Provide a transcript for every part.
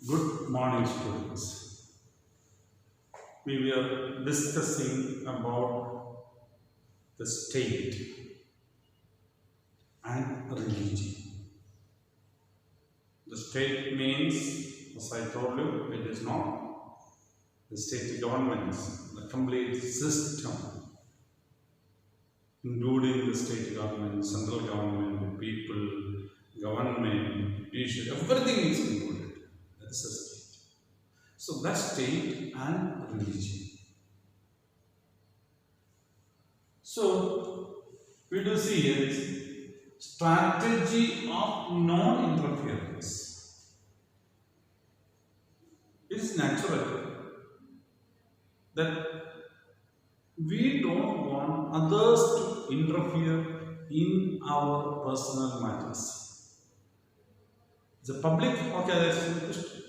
Good morning, students. We were discussing about the state and religion. The state means, as I told you, it is not the state governments, the complete system, including the state government, central government, people, government, judiciary, everything is included. That is the state. So that state and religion. So we do see here strategy of non-interference. It is natural that we don't want others to interfere in our personal matters. The public, okay, that's interesting.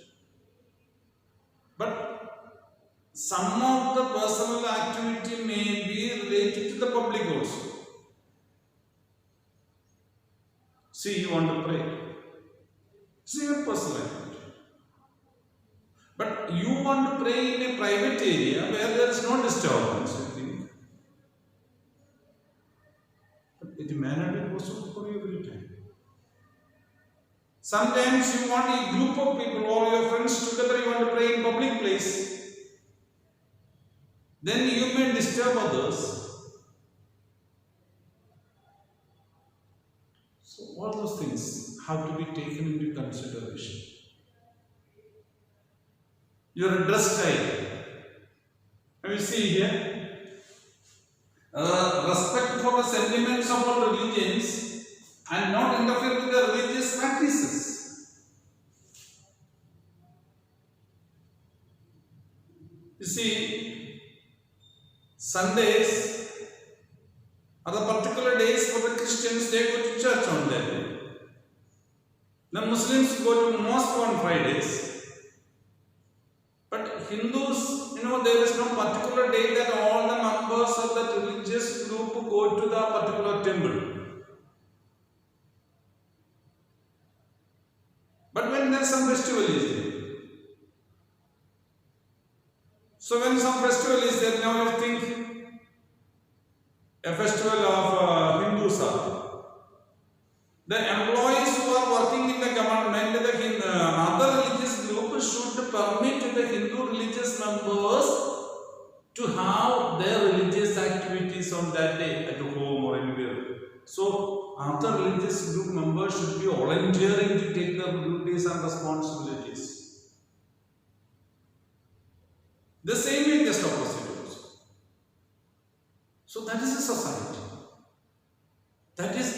But some of the personal activity may be related to the public also. See, you want to pray. It's your personal activity. But you want to pray in a private area where there is no disturbance, I think. But it may not be possible for you every time. Sometimes you want a group of people, all your friends together, you want to pray in public place. Then you may disturb others. So all those things have to be taken into consideration. Your dress style. Let me see here. Respect for the sentiments of all religions and not interfere with the religious practices. You see, Sundays are the particular days for the Christians, they go to church on that day. The Muslims go to mosque on Fridays. But Hindus, there is no particular day that all the members of that religious group go to the particular temple. But when there is some festival is there. So when some festival is there, now you think a festival of Hindus are. The employees who are working in the government, the other religious group should permit the Hindu religious members to have their religious activities on that day at home or anywhere. So other religious group members should be volunteering to take their duties and responsibilities. The same way, just opposite also. So that is a society. That is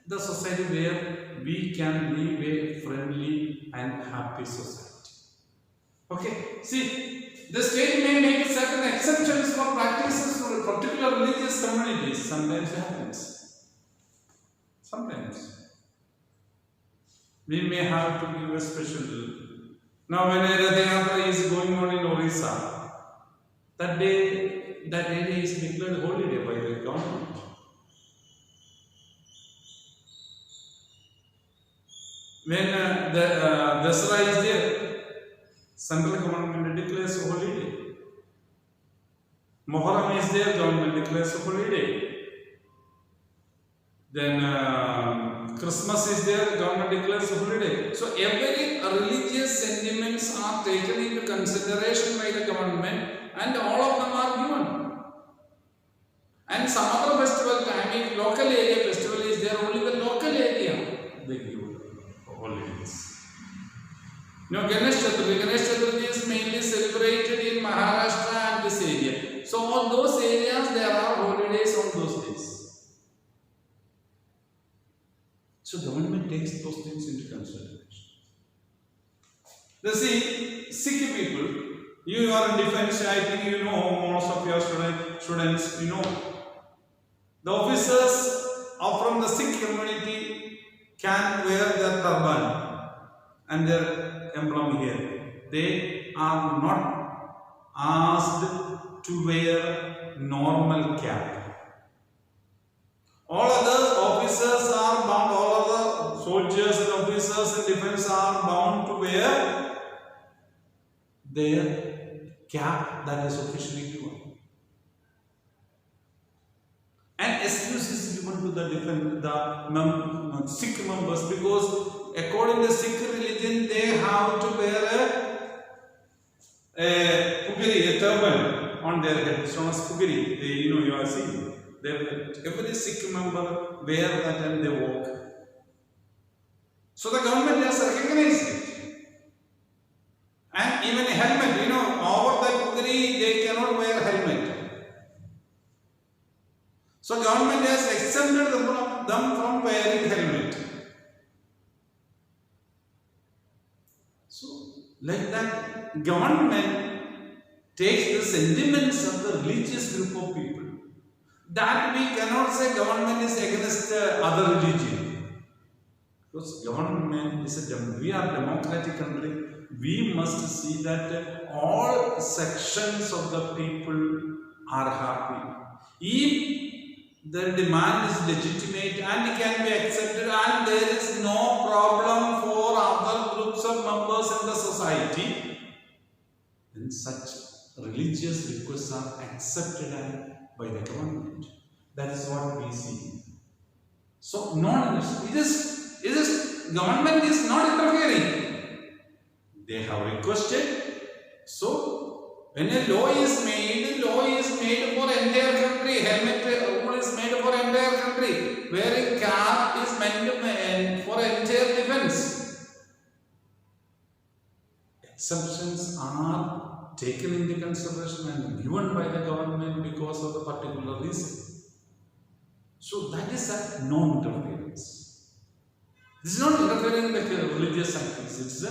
the society where we can live a friendly and happy society. Okay, see, the state may make certain exceptions for practices for particular religious communities. Sometimes it happens. Sometimes. We may have to give a special. Now, when a Rathayatra is going on in Orissa, that area is declared holiday by the government. When the Dasara is there, central government declares a holiday. Moharram is there, government declares a holiday. Then Christmas is there, government declares a holiday. So every religious sentiments are taken into consideration by the government and all of them are given. And some other festival time, if local area festival is there, only the local area they give holidays. Ganesh Chaturthi is mainly celebrated in Maharashtra and this area. So all those areas there are holidays on those days. So government takes those things into consideration. See, Sikh people, you are in defense, I think most of your students, the officers from the Sikh community can wear their turban and their emblem here. They are not asked to wear normal cap. All other officers are bound, all other soldiers and officers in defense are bound to wear their cap that is officially given. And excuse is given to the Sikh members, because according to Sikh religion they have to wear a pugri, a turban on their head. It's known as pugri. You are seeing. Every Sikh member wear that and they walk. So the government has recognized it. And even a helmet, over the pugri they cannot wear helmet. So government has exempted them from wearing helmet. So like that, government takes the sentiments of the religious group of people. That we cannot say government is against other religion. Because government is we are a democratic country. We must see that all sections of the people are happy. If the demand is legitimate and can be accepted and there is no problem for other groups of members in the society, then such religious requests are accepted by the government. That is what we see. So, government is not interfering. They have requested. So, when a law is made for entire country. Helmet rule is made for entire country. Wearing cap is meant for entire defense. Exceptions are taken into consideration and given by the government because of the particular reason. So that is a non-interference. This is not interfering with the religious activities. It is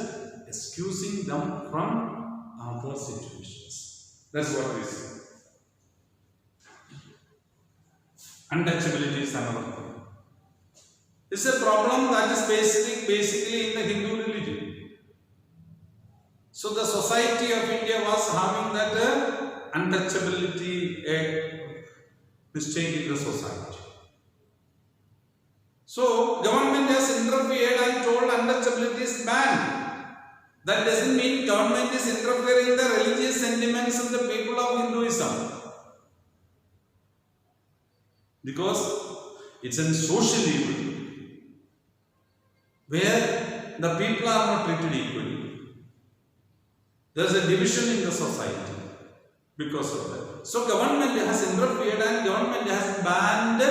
excusing them from other situations. That's what we see. Untouchability is another thing. It's a problem that is basically in the Hindu religion. So the society of India was having that untouchability mistake in the society. So government has interfered and told untouchability is banned. That doesn't mean government is interfering in the religious sentiments of the people of Hinduism. Because it's a social evil where the people are not treated equally. There is a division in the society because of that. So government has interfered and government has banned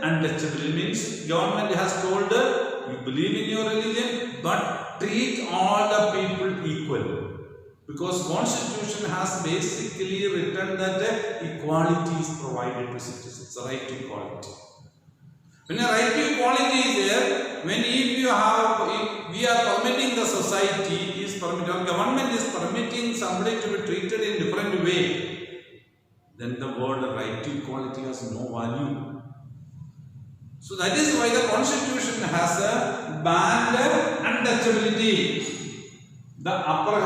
untouchability. Means government has told you believe in your religion but treat all the people equal. Because constitution has basically written that equality is provided to citizens, the right to equality. When a right to equality is there, if we are permitting the society is permitting, or government is permitting somebody to be treated in different way, then the word right to equality has no value. So that is why the constitution has a banned untouchability. The upper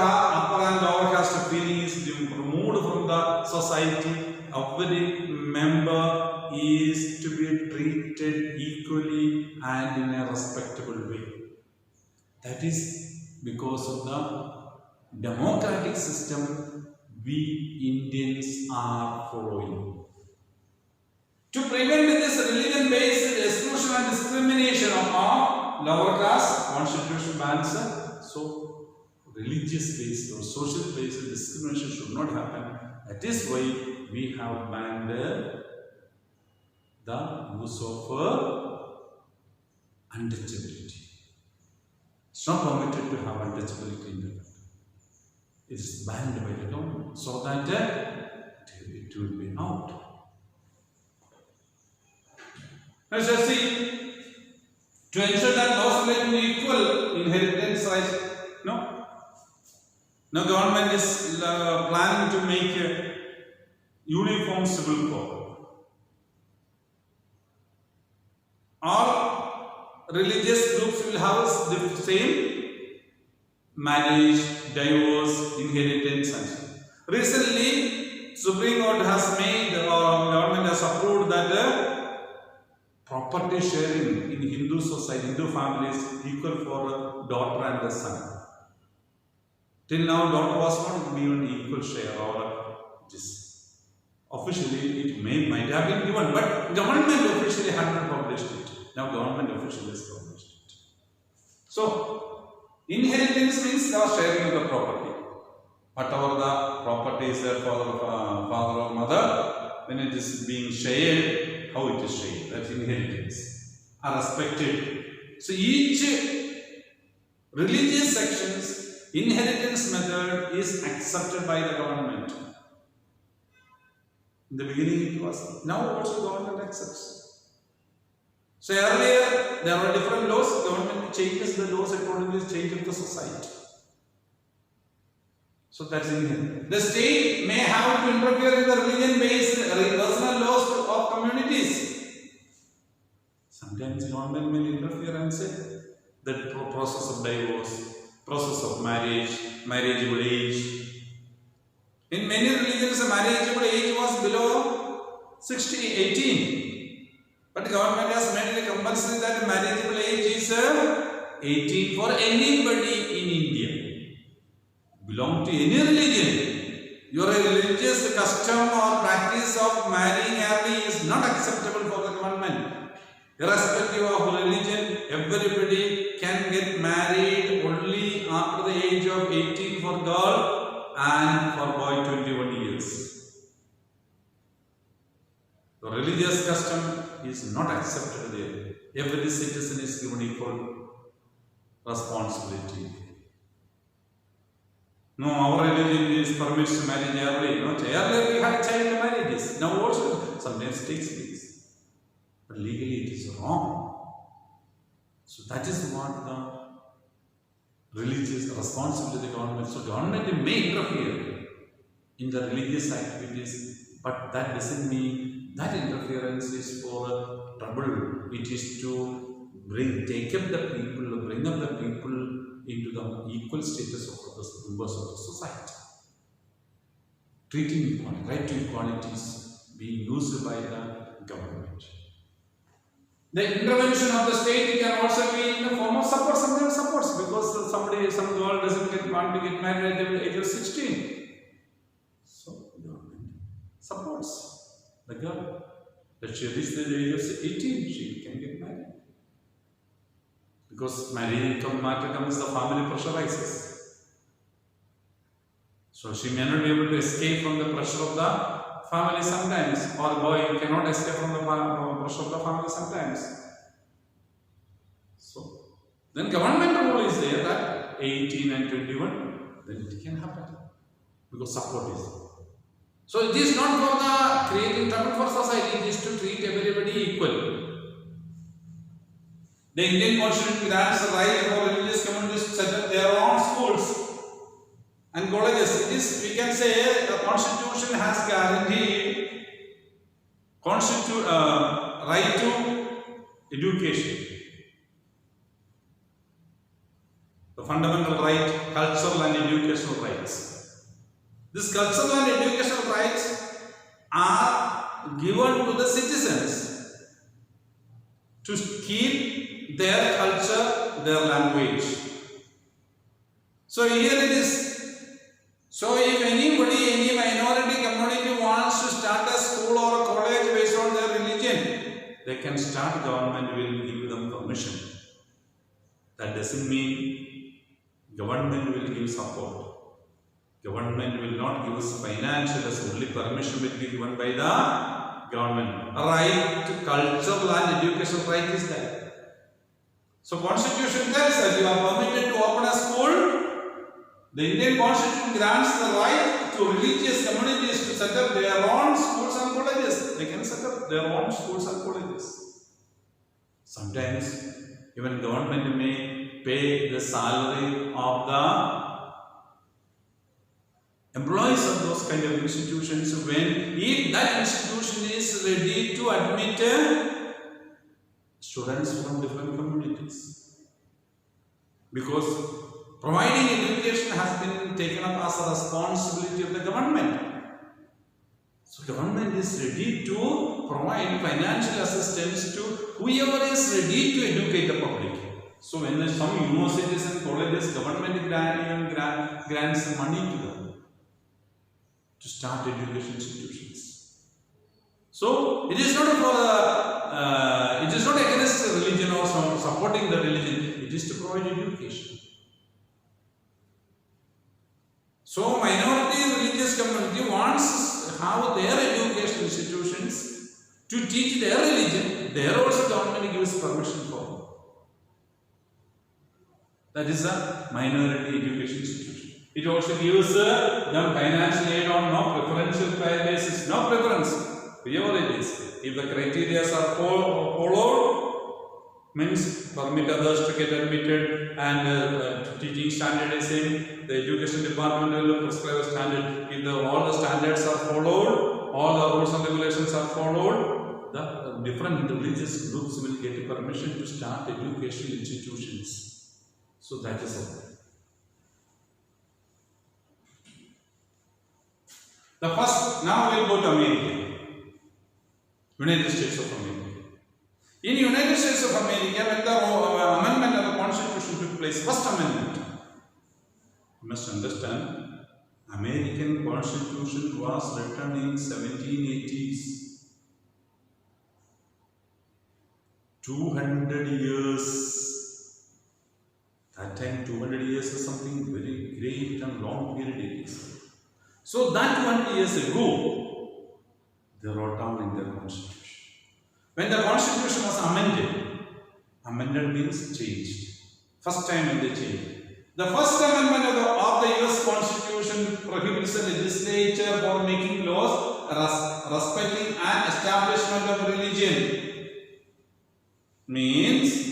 and lower caste feeling is removed from the society. Every member is to be treated equally and in a respectable way. That is because of the democratic system we Indians are following. To prevent this religion-based exclusion and discrimination of lower caste, constitution bans. So religious-based or social-based discrimination should not happen. That is why we have banned the use of untouchability. It's not permitted to have untouchability in the country. It is banned by the government so that it will be out. Let's just see. To ensure that those related to equal inheritance rights. Now government is planning to make a uniform civil code. All religious groups will have the same marriage, divorce, inheritance and so on. Recently, Supreme Court has made or government has approved that property sharing in Hindu society, Hindu families equal for a daughter and a son. Till now, daughter was not given equal share, or just officially it might have been given, but government officially had not published it. Now government officially has published it. So inheritance means the sharing of the property. Whatever the property is there for the father or mother, when it is being shared, how it is shared, that's inheritance, are respected. So each religious sections inheritance method is accepted by the government. In the beginning it was, now also government accepts. So earlier there were different laws, government changes the laws according to the change of the society. So that's inherent. The state may have to interfere in the religion-based personal laws of communities. Sometimes government will interfere and say that process of divorce, process of marriage, marriageable age. In many religions, the marriageable age was below 18. But the government has made it compulsory that marriageable age is 18 for anybody in India. Belong to any religion. Your religious custom or practice of marrying early is not acceptable for the government. Irrespective of religion, everybody can get married only after the age of 18 for girl and for boy 21 years. The religious custom is not accepted there. Every citizen is given equal responsibility. No, our religion permits marriage early. No, earlier we had child marriages. Now also sometimes takes place. But legally it is wrong. So that is what the religious responsibility of the government. So government may interfere in the religious activities, but that doesn't mean that interference is for trouble. It is to bring up the people into the equal status of the members of the society. Treating equality, right to equality is being used by the government. The intervention of the state can also be in the form of support, sometimes supports, because some girl doesn't want to get married at the age of 16. So the government supports the girl. That she reaches the age of 18, she can get married. Because marriage matter comes, the family pressurizes. So she may not be able to escape from the pressure of the family sometimes, or boy cannot escape from the pressure of the family sometimes. So then government rule is there that 18 and 21, then it can happen because support is there. So it is not for the creating trouble for society, it is to treat everybody equal. The Indian Constitution grants the right for religious communities to set up their own schools and colleges. It is, we can say, the Constitution has guaranteed right to education. The fundamental right, cultural and educational rights. These cultural and educational rights are given to the citizens to keep their culture, their language. So here it is. So if anybody, any minority community wants to start a school or a college based on their religion, they can start, government will give them permission. That doesn't mean government will give support. Government will not give us financial, as only permission will be given by the government. Right to cultural and educational right is there. So Constitution tells that you are permitted to open a school. The Indian Constitution grants the right to religious communities to set up their own schools and colleges. They can set up their own schools and colleges. Sometimes even government may pay the salary of the employees of those kind of institutions if that institution is ready to admit students from different communities. Because providing education has been taken up as a responsibility of the government. So government is ready to provide financial assistance to whoever is ready to educate the public. So when some universities and colleges, government grants money to them to start education institutions. So it is not it is not against religion or supporting the religion. It is to provide education. So minority religious community wants to have their education institutions to teach their religion. There also government gives permission for. That is a minority education institution. It also gives them financial aid on no preferential basis, no preference. Whatever it is, if the criteria are followed, means permit others to get admitted and teaching standard is same. The education department will prescribe a standard. If all the standards are followed, all the rules and regulations are followed, the different religious groups will get permission to start education institutions. So that is all. The first, now we will go to America, United States of America. In United States of America, when the amendment of the Constitution took place, first amendment, you must understand, American Constitution was written in 1780s. 200 years. That time 200 years is something very great and long period it is. So that 200 years ago, they wrote down in their constitution. When the constitution was amended means changed. First time when they changed. The first amendment of the US Constitution prohibits the legislature for making laws respecting an establishment of religion. Means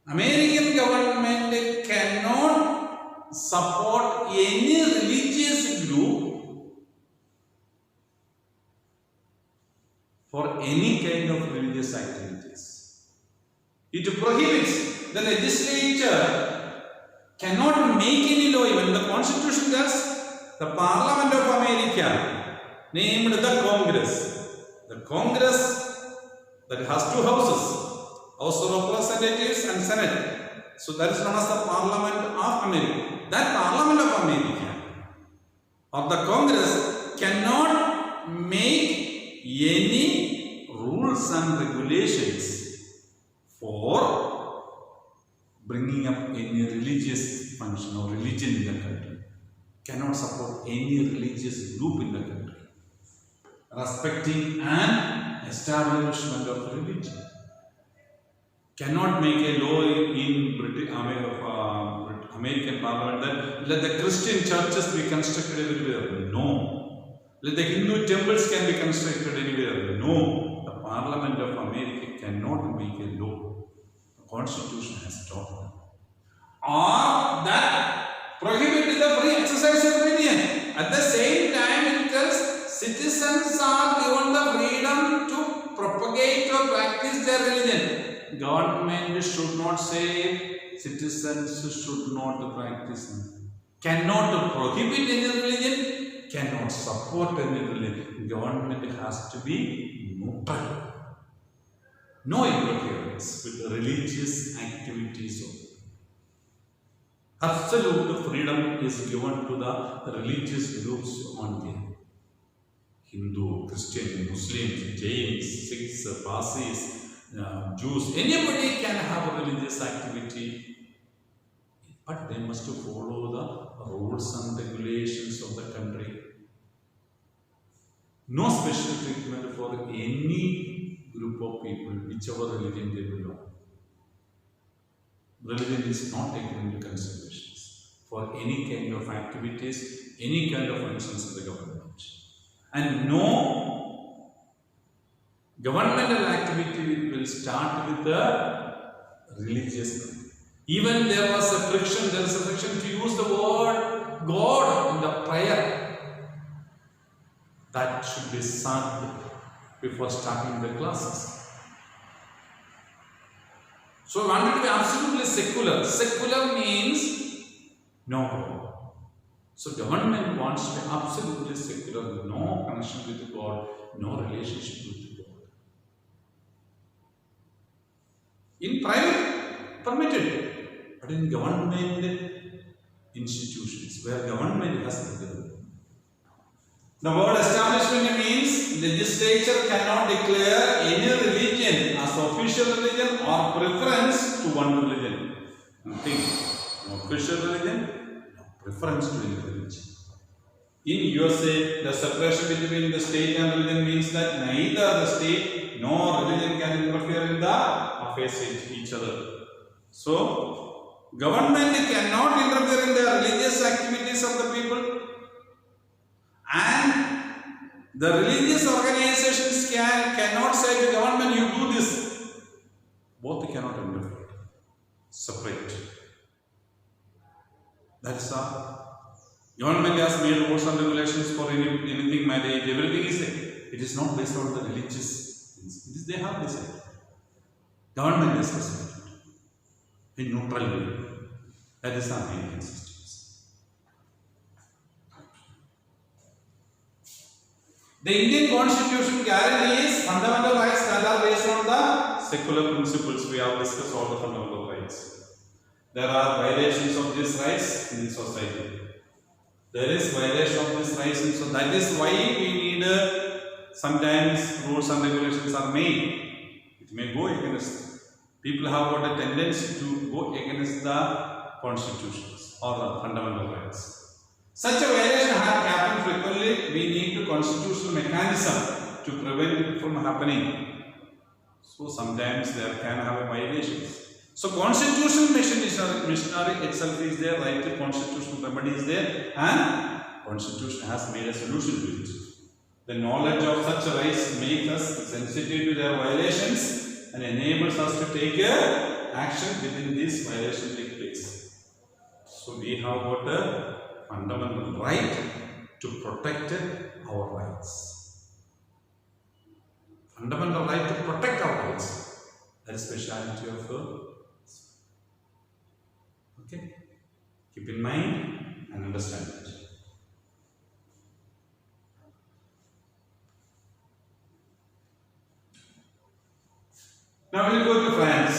American government cannot support any religious group for any kind of religious activities. It prohibits. The legislature cannot make any law. Even the Constitution does. The Parliament of America named the Congress. The Congress that has two houses. House of Representatives and Senate. So that is known as the Parliament of America. That Parliament of America or the Congress cannot make any rules and regulations for bringing up any religious function or religion in the country. Cannot support any religious group in the country. Respecting an establishment of religion. Cannot make a law in American Parliament that let the Christian churches be constructed everywhere. No. Let the Hindu temples can be constructed anywhere. No. The Parliament of America cannot make a law. The Constitution has stopped them. Or that prohibited the free exercise of religion. At the same time, it tells citizens are given the freedom to propagate or practice their religion. Government should not say citizens should not practice, cannot prohibit any religion, cannot support any religion. Government has to be neutral. No interference with the religious activities. Absolute freedom is given to the religious groups on there. Hindu, Christian, Muslims, Jains, Sikhs, Parsis, Jews, anybody can have a religious activity, but they must follow the rules and regulations of the country. No special treatment for any group of people, whichever religion they belong. Religion is not taken into consideration for any kind of activities, any kind of functions of the government. And no governmental activity will start with the religious. Even there is a friction to use the word God in the prayer. That should be said before starting the classes. So I wanted to be absolutely secular. Secular means no God. So government wants to be absolutely secular, no connection with God, no relationship with God. In private permitted. But in government institutions, where government has the word establishment means legislature cannot declare any religion as official religion or preference to one religion. Nothing. No official religion, no preference to any religion. In USA, the separation between the state and religion means that neither the state nor religion can interfere in the affairs of each other. So, government cannot interfere in the religious activities of the people, and the religious organizations cannot say to government, you do this. Both cannot interfere. Separate. That's all. Government has made rules and regulations for anything, marriage, everything is there. It is not based on the religious things. They have decided. Government has decided. In neutral way. That is our main consistency. The Indian Constitution guarantees fundamental rights that are based on the secular principles. We have discussed all the fundamental rights. There are violations of these rights in society. There is violation of these rights, and so that is why we need sometimes rules and regulations are made. It may go against. People have got a tendency to go against the constitutions or the fundamental rights. Such a violation has happened frequently. We need a constitutional mechanism to prevent it from happening. So sometimes there can have violations. So constitutional machinery itself is there, right? The constitutional remedy is there, and constitution has made a solution to it. The knowledge of such rights makes us sensitive to their violations and enables us to take action within this violation take place. So we have got a fundamental right to protect our rights. Fundamental right to protect our rights. That is speciality of okay. Keep in mind and understand it. Now we will go to France.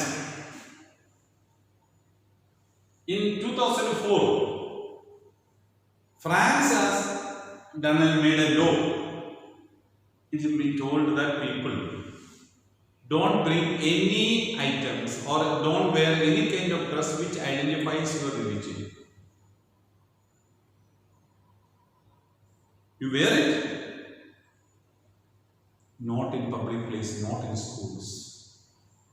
In 2004, France has made a law. It has been told that people don't bring any items or don't wear any kind of dress which identifies your religion. You wear it, not in public place, not in schools.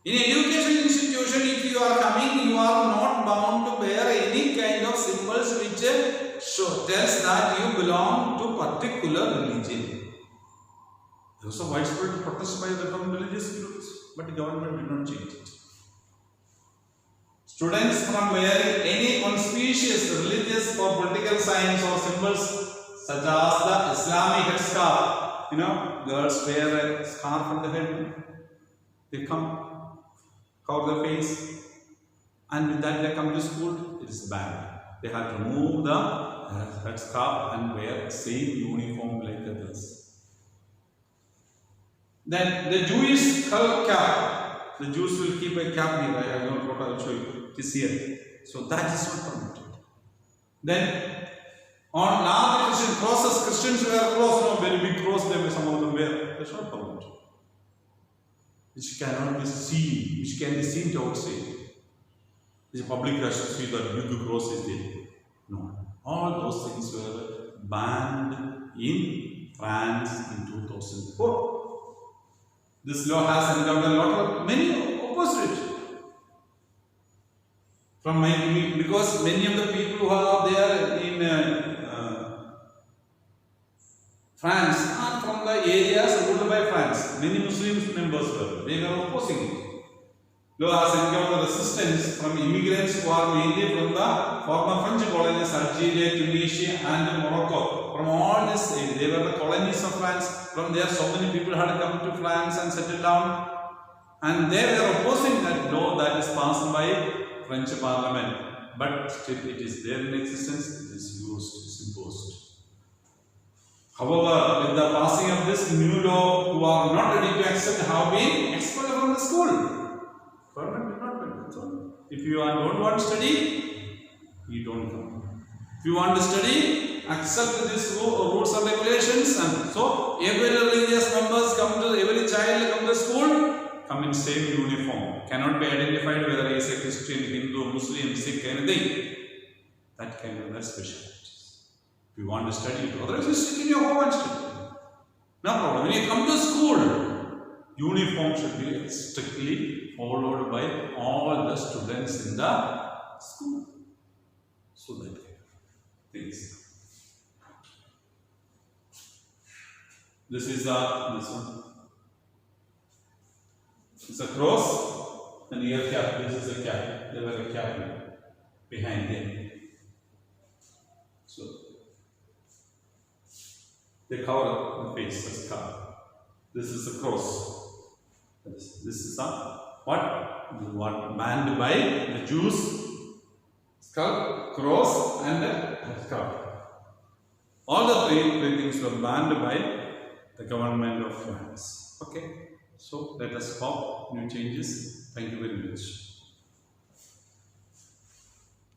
In education institution, if you are coming, you are not bound to wear any kind of symbols which tells that you belong to particular religion. There was a widespread protest by the religious groups, but the government did not change it. Students from wearing any conspicuous religious or political signs or symbols such as the Islamic headscarf, girls wear a scarf on the head, they come, cover their face, and with that they come to school, it is banned. They have to remove the headscarf and wear same uniform like others. Then the Jewish cap, the Jews will keep a cap here. I don't know what I will show you. It is here. So that is not permitted. Then on large Christian crosses, Christians wear cross, very big cross, some of them wear. That's not permitted. Which cannot be seen, which can be seen to outside. The public should see that big cross is there. No. All those things were banned in France in 2004. This law has encountered many opposed it. Because many of the people who are there in France are from the areas ruled by France. Many Muslim members were. They were opposing it. Law has encountered resistance from immigrants who are mainly from the former French colonies, Algeria, Tunisia, and Morocco. From all this, they were the colonies of France. From there, so many people had come to France and settled down. And they were opposing that law that is passed by French Parliament. But still, it is there in existence, it is used, it is imposed. However, with the passing of this new law, who are not ready to accept have been expelled from the school. Government did not do it. If you don't want to study, you don't come. If you want to study, accept these rules and regulations, and so every religious members come to, every child come to school, come in same uniform. Cannot be identified whether he is a Christian, Hindu, Muslim, Sikh, anything. That kind of specialities. If you want to study, otherwise you sit in your home and study. No problem. When you come to school, uniform should be strictly followed by all the students in the school. So that kind of things. This is this one. It's a cross and ear cap. This is a cap. There was a cap behind them. So they cover the face as cover. This is a cross. This is a what banned by the Jews. Skull, cross, and a skull. All the three things were banned by the government of France. Okay. So let us hope new changes. Thank you very much.